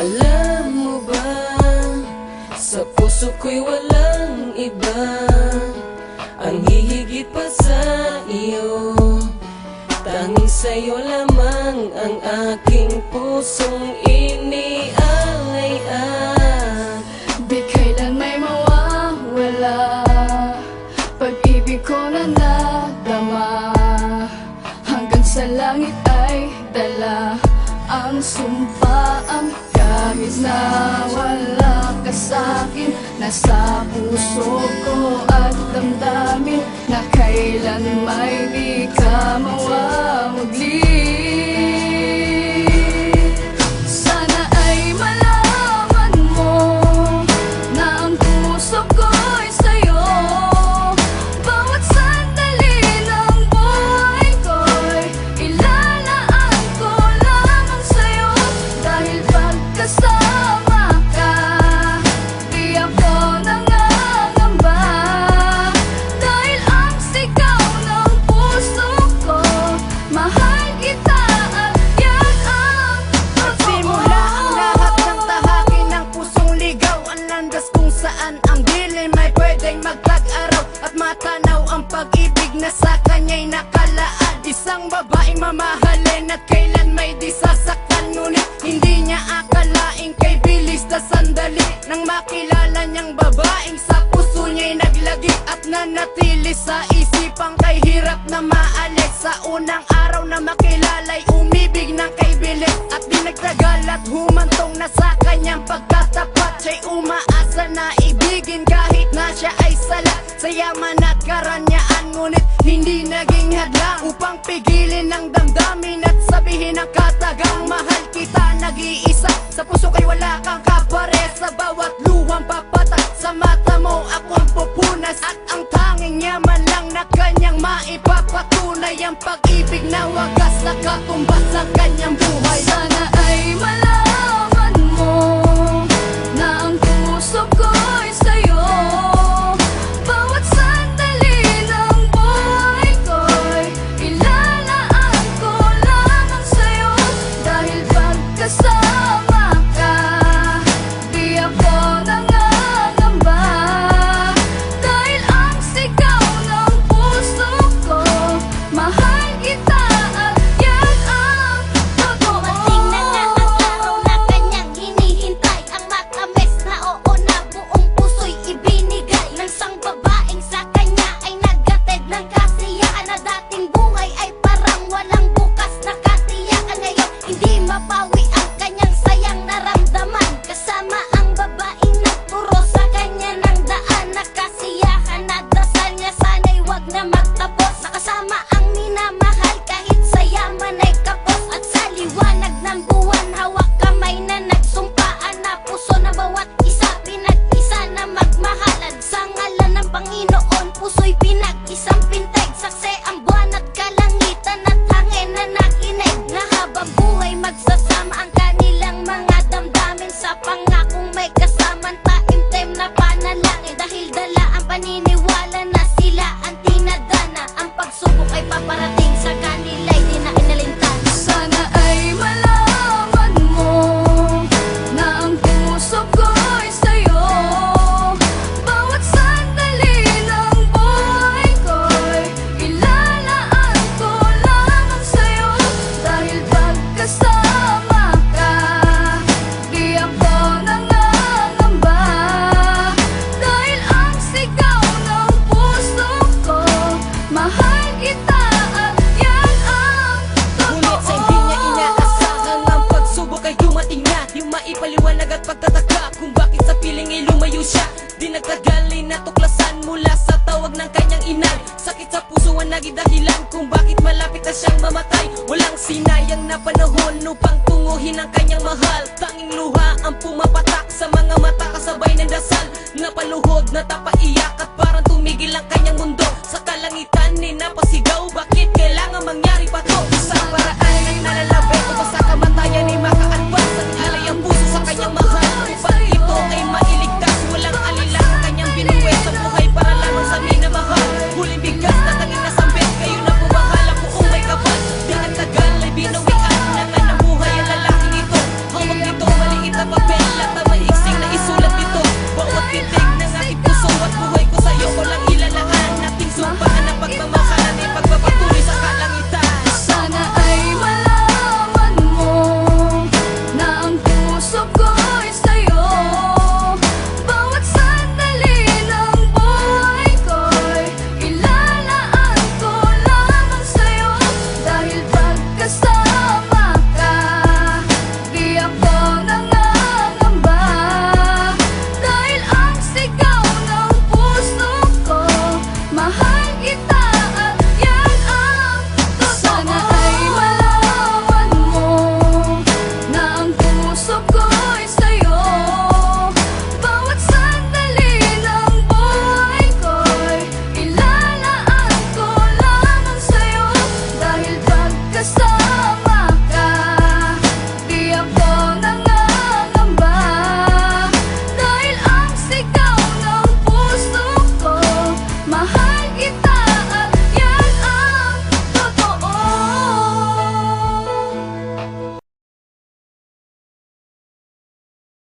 Alam mo ba, sa puso ko'y walang iba ang hihigit pa sa iyo. Tanging sa'yo lamang ang aking pusong iniaalay-an. Di kailan may mawawala, pag-ibig ko na nadama. Hanggang sa langit ay dala ang sumpaang kahit na wala ka sa'kin. Nasa puso ko at damdamin na kailan may di ka mawawagli. Sana ay malaman mo na ang puso ko'y sa'yo. Bawat sandali ng buhay ko'y ilalaan ko lamang sa'yo. Dahil pagkasama ka, di ako nangangamba. Dahil ang sigaw ng puso ko, mahal kita at yan ang Magsimula ang lahat ng tahakin ng pusong ligaw. Ang landas kung saan ang dilim ay pwedeng magtag-araw at matanaw ang pag-ibig na sa kanya'y nakalaan. Isang babaeng mamahalin at kailan may di sasaktan, ngunit hindi niya akalaing kay bilis na sandali nang makilala niyang babaeng sa puso niya'y naglagi at nanatili sa isipang kay hirap na maalis. Sa unang araw na makilala'y umibig ng kay bilis at di nagtagal at humantong na sa kanyang pagkatapat. Siya'y umaasa na ibigin kahit na siya ay sala sa yaman at karanyaan, ngunit hindi naging hadlang upang pigilin ang damdamin at sabihin ang katagang mahal kita nag-iisa. Sa puso kay wala kang kapare, sa bawat luwang papatak sa mata mo ako ang pupunas at ang tanging yaman lang na kanyang maipapatunay ang pag-ibig na wagas nakatumbas sa kanyang buhay. Sana ay malaman mo na ang puso ko'y sa'yo. Bawat sandali ng buhay ko'y ilalaan ko lamang sa'yo. Dahil pagkasama ka, di ako nangangamba. Dahil ang sigaw ng puso ko, mahal kita at yan ang totoo. Dumating na nga ang araw na kanyang hinihintay. Ang matamis na oo na buong puso'y ibinigay ng isang babaeng sa kanya ay naghatid ng kasiyahan na dating buhay ay parang walang bukas na katiyakan. Ngayon hindi mapawi ang kanyang sayang naramdaman kasama ang babaeng nagturo sa kanya ng daan na kasiyahan na dasal niya sana'y wag na magtapos. Nakasama ang minamahal kahit sa yaman ay kapos at sa liwanag ng buwan hawak kamay na nagsumpaan na puso na bawat isa pinag-isa na magmahalan. Sa ngalan ng Panginoon puso'y pinag-isang pinteg. Saksi ang buwan at kalangitan at hangin na nakinig na habang buhay magsasama ang kanilang mga damdamin sa pangakong may kasamang taimtim na panalangin. Dahil dala ang paniniwala na sila ang tinadana, ang pagsubok ay paparating sa kanila'y di na inalintana. Sana ay malaman mo na ang puso ko'y sa'yo. Bawat sandali ng buhay ko'y ilalaan ko lamang sa'yo. Dahil pagkasama ka, di ako nangangamba. Dahil ang sigaw ng puso ko, mahal kita at yan ang Ngunit sa totoo. hindi niya inaasahan ang pagsubok ay dumating na. Di maipaliwanag at pagtataka kung bakit sa piling ay lumayo siya. Di nagtagal ay natuklasan mula sa tawag ng kanyang inay. Sakit sa puso ang naging dahilan kung bakit malapit na siyang mamatay. Walang sinayang na panahon upang tunguhin ang kanyang mahal. Tanging luha ang pumapatak sa mga mata kasabay ng dasal. Napaluhod, natapaiyak at parang tumigil ang kanyang mundo. Sa kalangitan ni napasigaw